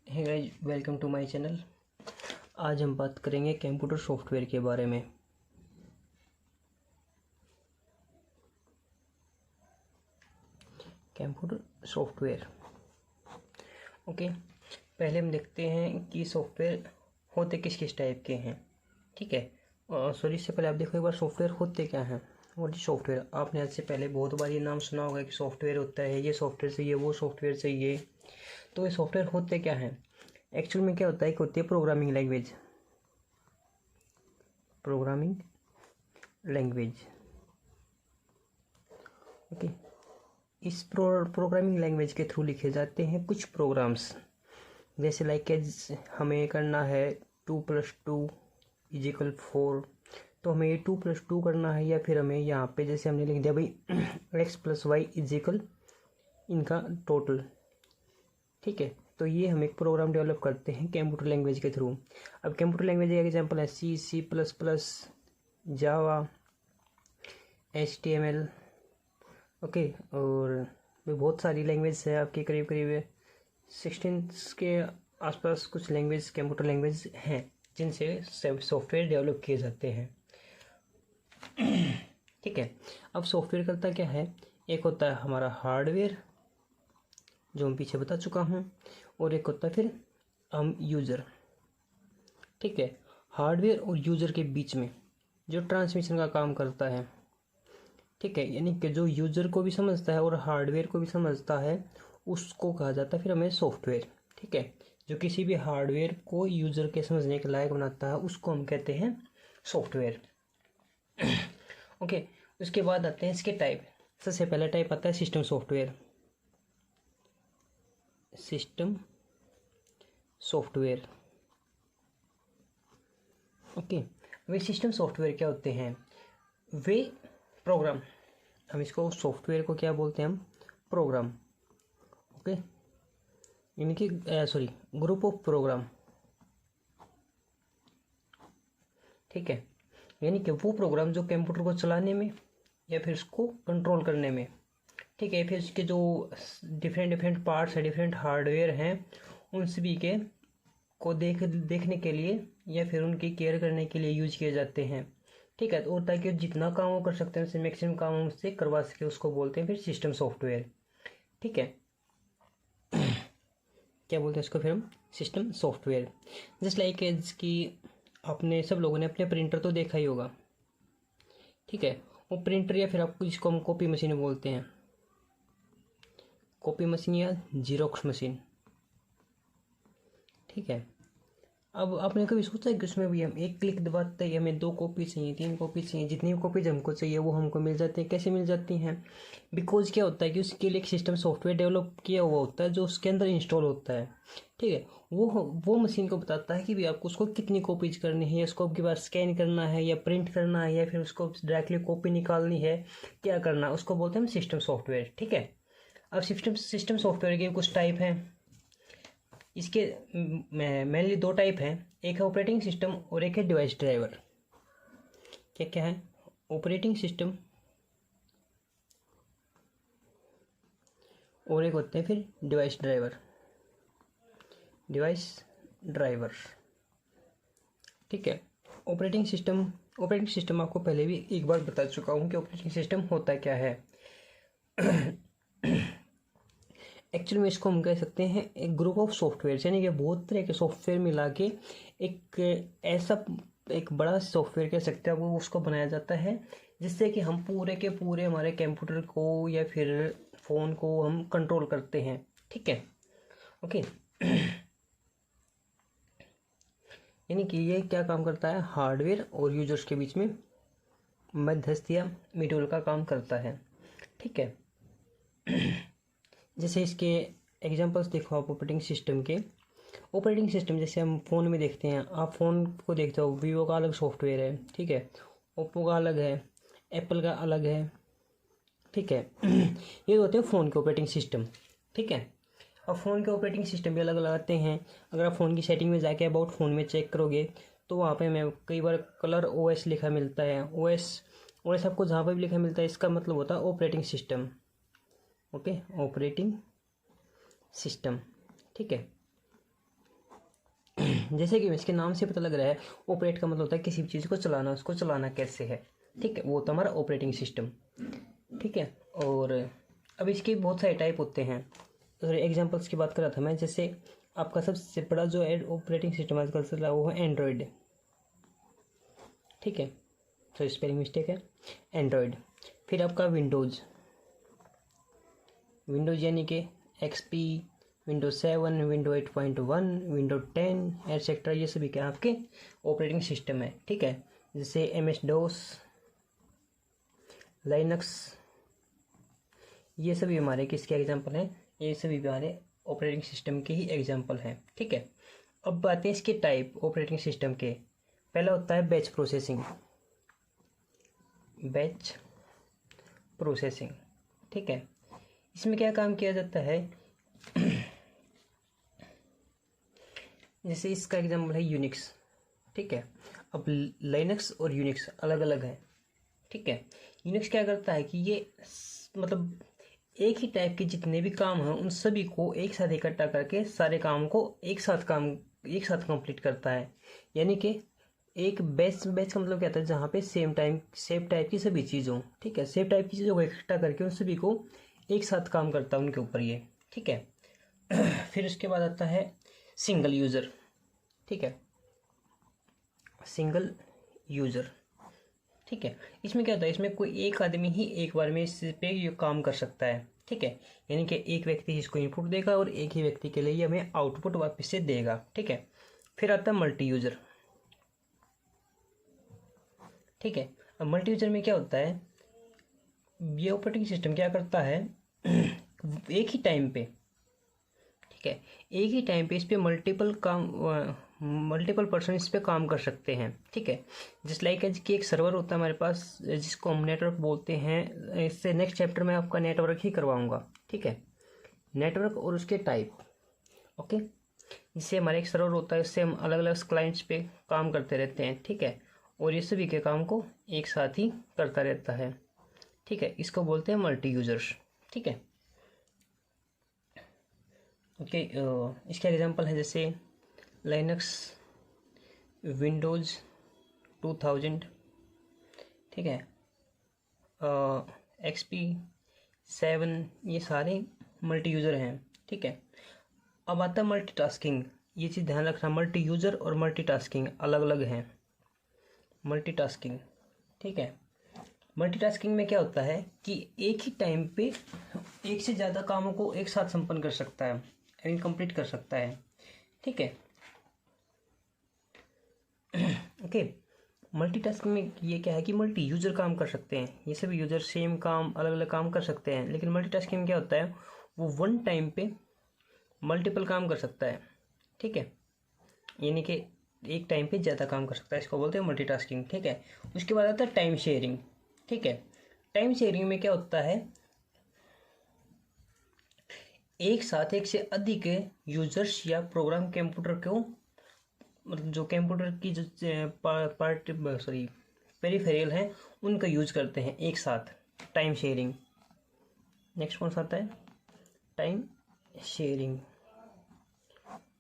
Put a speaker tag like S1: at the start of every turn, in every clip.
S1: Hey guys, welcome to my channel. आज हम बात करेंगे कंप्यूटर सॉफ्टवेयर के बारे में। Computer software okay. पहले हम देखते हैं कि सॉफ्टवेयर होते किस किस टाइप के हैं। ठीक है, सॉरी, इससे पहले आप देखो एक बार सॉफ्टवेयर होते क्या हैं। What is software? आपने आज से पहले बहुत बार ये नाम सुना होगा कि सॉफ्टवेयर होता है, ये सॉफ्टवेयर चाहिए, वो सॉफ्टवेयर चाहिए। तो ये सॉफ्टवेयर होते क्या हैं? एक्चुअल में क्या होता है कि होती है programming language. Programming language okay. इस प्रोग्रामिंग लैंग्वेज के थ्रू लिखे जाते हैं कुछ प्रोग्राम्स। जैसे लाइक हमें करना है 2+2=4, तो हमें ये 2+2 करना है, या फिर हमें यहाँ पे जैसे हमने लिख दिया भाई x+y= इनका टोटल। ठीक है, तो ये हम एक प्रोग्राम डेवलप करते हैं कंप्यूटर लैंग्वेज के थ्रू। अब कंप्यूटर लैंग्वेज का एग्जांपल है C++, जावा, HTML ओके। और भी बहुत सारी लैंग्वेज है, आपके करीब करीब 16 के आसपास कुछ लैंग्वेज कंप्यूटर लैंग्वेज हैं जिनसे सॉफ्टवेयर डेवलप किए जाते हैं। ठीक है, अब सॉफ्टवेयर करता क्या है? एक होता है हमारा हार्डवेयर, जो मैं पीछे बता चुका हूँ, और एक होता है फिर हम यूज़र। ठीक है, हार्डवेयर और यूज़र के बीच में जो ट्रांसमिशन का काम करता है। ठीक है, यानी कि जो यूज़र को भी समझता है और हार्डवेयर को भी समझता है, उसको कहा जाता है फिर हमें सॉफ्टवेयर। ठीक है, जो किसी भी हार्डवेयर को यूज़र के समझने के लायक बनाता है, उसको हम कहते हैं सॉफ्टवेयर। ओके, उसके बाद आते हैं इसके टाइप। सबसे पहला टाइप आता है system software. System software okay. वे सिस्टम सॉफ्टवेयर क्या होते हैं? वे प्रोग्राम, हम इसको सॉफ्टवेयर को क्या बोलते हैं? हम प्रोग्राम ओके, यानी कि सॉरी, ग्रुप ऑफ प्रोग्राम। ठीक है, यानी कि वो प्रोग्राम जो कंप्यूटर को चलाने में या फिर उसको कंट्रोल करने में, ठीक है, फिर इसके जो डिफरेंट डिफरेंट पार्ट्स हैं, डिफरेंट हार्डवेयर हैं, उन सभी के को देखने के लिए या फिर उनकी केयर करने के लिए यूज किए जाते हैं। ठीक है, और ताकि जितना काम वो कर सकते हैं उससे मैक्सिमम काम हम उससे करवा सके, उसको बोलते हैं फिर सिस्टम सॉफ्टवेयर। ठीक है, क्या बोलते हैं इसको फिर हम? System software. Just like as कि आपने सब लोगों ने अपने प्रिंटर तो देखा ही होगा। ठीक है, वो प्रिंटर या फिर आपको जिसको हम कॉपी मशीन बोलते हैं, कॉपी मशीन या जीरोक्स मशीन। ठीक है, अब आपने कभी सोचा है कि उसमें भी हम एक क्लिक दबाते हैं, हमें 2 कॉपी चाहिए, 3 कॉपी चाहिए, जितनी भी कॉपीज हमको चाहिए वो हमको मिल जाती हैं। कैसे मिल जाती हैं? बिकॉज क्या होता है कि उसके लिए एक सिस्टम सॉफ्टवेयर डेवलप किया हुआ होता है जो उसके अंदर इंस्टॉल होता है। ठीक है, वो मशीन को बताता है कि भी आपको उसको कितनी कॉपीज करनी है, या उसको आपके पास स्कैन करना है या प्रिंट करना है, या फिर उसको डायरेक्टली कॉपी निकालनी है, क्या करना है, उसको बोलते हैं सिस्टम सॉफ्टवेयर। ठीक है, अब सिस्टम सॉफ्टवेयर के कुछ टाइप हैं। इसके मेनली 2 टाइप हैं, एक है ऑपरेटिंग सिस्टम और एक है डिवाइस ड्राइवर। क्या क्या है? ऑपरेटिंग सिस्टम और एक होते हैं फिर डिवाइस ड्राइवर। डिवाइस ड्राइवर ठीक है। ऑपरेटिंग सिस्टम आपको पहले भी एक बार बता चुका हूँ कि ऑपरेटिंग सिस्टम होता क्या है। एक्चुअली में इसको हम कह सकते हैं एक ग्रुप ऑफ सॉफ्टवेयर, यानी कि बहुत तरह के सॉफ्टवेयर मिला के एक बड़ा सॉफ्टवेयर कह सकते हैं वो, उसको बनाया जाता है जिससे कि हम पूरे के पूरे हमारे कंप्यूटर को या फिर फ़ोन को हम कंट्रोल करते हैं। ठीक है, ओके। यानी कि ये क्या काम करता है? हार्डवेयर और यूजर्स के बीच में मध्यस्थ या मिडल का काम करता है। ठीक है, जैसे इसके एग्जांपल्स देखो आप ऑपरेटिंग सिस्टम जैसे हम फ़ोन में देखते हैं, आप फ़ोन को देखते हो, वीवो का अलग सॉफ्टवेयर है। ठीक है, ओप्पो का अलग है, एप्पल का अलग है। ठीक है, ये होते हैं फ़ोन के ऑपरेटिंग सिस्टम। ठीक है, अब फ़ोन के ऑपरेटिंग सिस्टम भी अलग अलग आते हैं। अगर आप फ़ोन की सेटिंग में जाके अबाउट फ़ोन में चेक करोगे तो वहाँ पे मैं कई बार कलर OS लिखा मिलता है। OS आपको जहाँ पर भी लिखा मिलता है, इसका मतलब होता है operating system. Okay, operating system. ठीक है, जैसे कि इसके नाम से पता लग रहा है, ऑपरेट का मतलब होता है किसी भी चीज़ को चलाना, उसको चलाना कैसे है, ठीक है, वो होता है हमारा ऑपरेटिंग सिस्टम, ठीक है। और अब इसके बहुत सारे टाइप होते हैं, तो एग्जांपल्स की बात कर रहा था मैं, जैसे आपका सबसे बड़ा जो ऑपरेटिंग सिस्टम आजकल चल रहा है वो है एंड्रॉयड, ठीक है, तो स्पेलिंग मिस्टेक है, एंड्रॉयड। फिर आपका विंडोज़ यानी कि XP, Windows 7, window 8.1, window 10 etcetera, ये सभी क्या आपके ऑपरेटिंग सिस्टम है, ठीक है। जैसे MS-DOS, लाइनक्स, ये सभी हमारे किसके एग्जांपल हैं, ये सभी हमारे ऑपरेटिंग सिस्टम के ही एग्जांपल हैं, ठीक है। अब बातें इसके टाइप ऑपरेटिंग सिस्टम के, पहला होता है बैच प्रोसेसिंग, ठीक है। इसमें क्या काम किया जाता है, जैसे इसका एग्जांपल है यूनिक्स, ठीक है। अब लाइनक्स और यूनिक्स अलग अलग है, ठीक है। यूनिक्स क्या करता है कि ये मतलब एक ही टाइप के जितने भी काम हैं उन सभी को एक साथ इकट्ठा करके सारे काम को एक साथ कंप्लीट करता है, यानी कि एक बैच का मतलब क्या होता है, जहाँ पे सेम टाइप की सभी चीज़ों, ठीक है, सेम टाइप की चीज़ों को इकट्ठा करके उन सभी को एक साथ काम करता है उनके ऊपर ये, ठीक है। फिर उसके बाद आता है सिंगल यूज़र, ठीक है, सिंगल यूज़र, ठीक है। इसमें क्या होता है, इसमें कोई एक आदमी ही एक बार में इस पे ये काम कर सकता है, ठीक है, यानी कि एक व्यक्ति इसको इनपुट देगा और एक ही व्यक्ति के लिए ये हमें आउटपुट वापस से देगा, ठीक है। फिर आता है मल्टी यूज़र, ठीक है। अब मल्टी यूज़र में क्या होता है, ये ऑपरेटिंग सिस्टम क्या करता है, एक ही टाइम पे, ठीक है, एक ही टाइम पे इस पे मल्टीपल पर्सन इस पे काम कर सकते हैं, ठीक है। जिस लाइक कि एक सर्वर होता है हमारे पास जिसको हम नेटवर्क बोलते हैं, इससे नेक्स्ट चैप्टर में आपका नेटवर्क ही करवाऊंगा, ठीक है, नेटवर्क और उसके टाइप, ओके। जिससे हमारे एक सर्वर होता है, उससे हम अलग अलग क्लाइंट्स पे काम करते रहते हैं, ठीक है, और ये सभी के काम को एक साथ ही करता रहता है, ठीक है, इसको बोलते हैं मल्टी यूजर्स, ठीक है, ओके। इसके एग्जांपल है जैसे लाइनक्स, विंडोज़ 2000, ठीक है, XP 7, ये सारे मल्टी यूज़र हैं, ठीक है। अब आता है मल्टीटास्किंग, ये चीज़ ध्यान रखना, मल्टी यूज़र और मल्टीटास्किंग अलग अलग हैं, मल्टीटास्किंग, ठीक है। मल्टीटास्किंग में क्या होता है कि एक ही टाइम पे एक से ज़्यादा कामों को एक साथ संपन्न कर सकता है, यानी कंप्लीट कर सकता है, ठीक है, ओके। मल्टीटास्किंग में ये क्या है कि मल्टी यूज़र काम कर सकते हैं, ये सभी यूज़र सेम काम अलग अलग काम कर सकते हैं, लेकिन मल्टीटास्किंग में क्या होता है, वो वन टाइम पे मल्टीपल काम कर सकता है, ठीक है, यानी कि एक टाइम पे ज़्यादा काम कर सकता है, इसको बोलते हैं मल्टीटास्किंग, ठीक है। उसके बाद आता है टाइम शेयरिंग, ठीक है। टाइम शेयरिंग में क्या होता है, एक साथ एक से अधिक यूजर्स या प्रोग्राम कंप्यूटर को, मतलब जो कंप्यूटर की जो पेरिफेरल हैं उनका यूज करते हैं एक साथ, टाइम शेयरिंग। नेक्स्ट कौन सा आता है, टाइम शेयरिंग,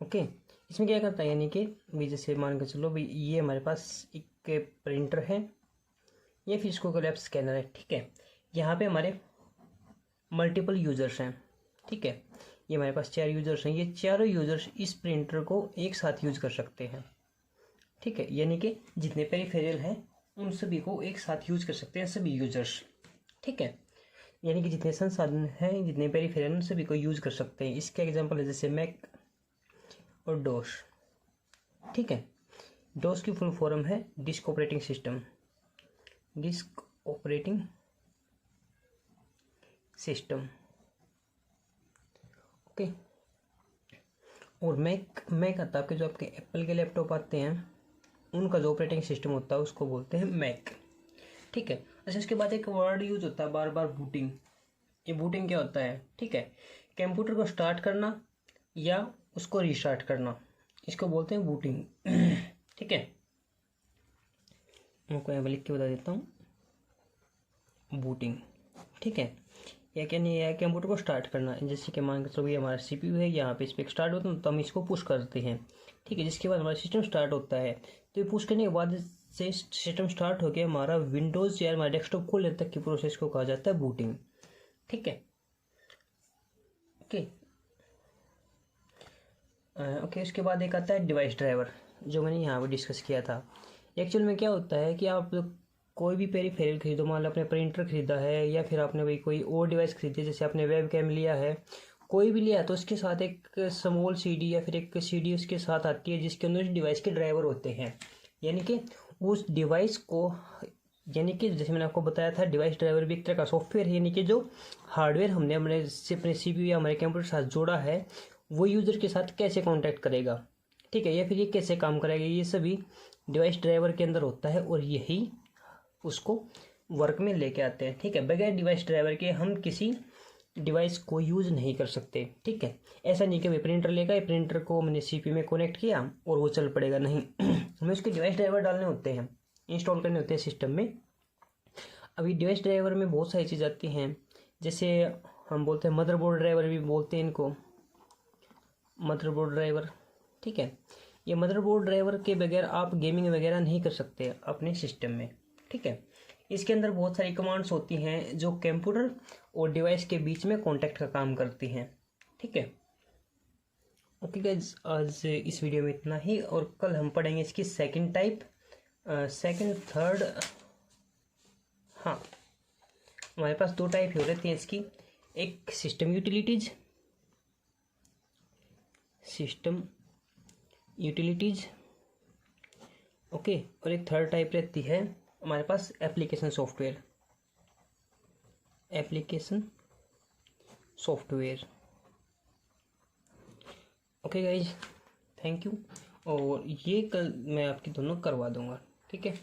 S1: ओके। इसमें क्या करता है, यानी कि भी जैसे मान के चलो भी ये हमारे पास एक प्रिंटर है, ये फिर इसको लैब स्कैनर है, ठीक है। यहाँ पे हमारे मल्टीपल यूजर्स हैं, ठीक है, ये हमारे पास 4 यूजर्स हैं, ये चारों यूजर्स इस प्रिंटर को एक साथ यूज कर सकते हैं, ठीक है, यानी कि जितने पेरिफेरल हैं उन सभी को एक साथ यूज कर सकते हैं सभी यूजर्स, ठीक है, यानी कि जितने संसाधन हैं, जितने पेरिफेरल उन सभी को यूज कर सकते हैं। इसके एग्जांपल है जैसे मैक और डोस, ठीक है। डोस की फुल फॉर्म है disk operating system, disk operating system, okay. और मैक आता है आपके, जो आपके एप्पल के लैपटॉप आते हैं उनका जो ऑपरेटिंग सिस्टम होता है उसको बोलते हैं मैक, ठीक है। अच्छा, इसके बाद एक वर्ड यूज होता है बार बार, बूटिंग। ये बूटिंग क्या होता है, ठीक है, कंप्यूटर को स्टार्ट करना या उसको रीस्टार्ट करना, इसको बोलते हैं बूटिंग, ठीक है। मैं आपको यहाँ लिख के बता देता हूँ, बूटिंग, ठीक है। या क्या नहीं है, कंप्यूटर को स्टार्ट करना। जैसे कि मान के चलो ये हमारा सीपीयू है, यहाँ पे इस पर स्टार्ट होता है तो हम इसको पुश करते हैं, ठीक है। जिसके बाद हमारा सिस्टम स्टार्ट होता है। तो ये पुश करने के बाद से सिस्टम स्टार्ट हो गया, हमारा विंडोज़ या हमारा डेस्कटॉप खोलने तक की प्रोसेस को कहा जाता है बूटिंग, ठीक है। ओके ओके उसके बाद एक आता है डिवाइस ड्राइवर, जो मैंने यहाँ पे डिस्कस किया था। एक्चुअल में क्या होता है कि आप कोई भी पेरिफेरल खरीदो, मान लो आपने प्रिंटर खरीदा है या फिर आपने भाई कोई और डिवाइस खरीदी है, जैसे आपने वेब कैम लिया है, कोई भी लिया है, तो उसके साथ एक स्मॉल सीडी या फिर एक सीडी उसके साथ आती है जिसके अंदर उस डिवाइस के ड्राइवर होते हैं। यानी कि उस डिवाइस को, यानी कि जैसे मैंने आपको बताया था, डिवाइस ड्राइवर भी एक तरह का सॉफ्टवेयर है, यानी कि जो हार्डवेयर हमने अपने सीपीयू या हमारे कंप्यूटर के साथ जोड़ा है वो यूज़र के साथ कैसे कांटेक्ट करेगा, ठीक है, या फिर ये कैसे काम करेगा, ये सभी डिवाइस ड्राइवर के अंदर होता है और यही उसको वर्क में लेके आते हैं, ठीक है। बगैर डिवाइस ड्राइवर के हम किसी डिवाइस को यूज़ नहीं कर सकते, ठीक है। ऐसा नहीं कि भाई प्रिंटर लेगा, प्रिंटर को मैंने सीपीयू में कनेक्ट किया और वो चल पड़ेगा, नहीं हमें उसके डिवाइस ड्राइवर डालने होते हैं, इंस्टॉल करने होते हैं सिस्टम में। अभी डिवाइस ड्राइवर में बहुत सारी चीज़ आती हैं, जैसे हम बोलते हैं मदरबोर्ड ड्राइवर भी बोलते हैं इनको, मदरबोर्ड ड्राइवर, ठीक है। ये मदरबोर्ड ड्राइवर के बगैर आप गेमिंग वगैरह नहीं कर सकते अपने सिस्टम में, ठीक है। इसके अंदर बहुत सारी कमांड्स होती हैं जो कंप्यूटर और डिवाइस के बीच में कॉन्टैक्ट का काम करती हैं, ठीक है। ओके गाइस, आज इस वीडियो में इतना ही, और कल हम पढ़ेंगे इसकी सेकंड टाइप, सेकंड थर्ड, हाँ हमारे पास दो टाइप हो रहती हैं इसकी, एक सिस्टम यूटिलिटीज़ ओके, और एक थर्ड टाइप रहती है हमारे पास application software. Okay guys, thank you, और ये कल मैं आपकी दोनों करवा दूंगा, ठीक है।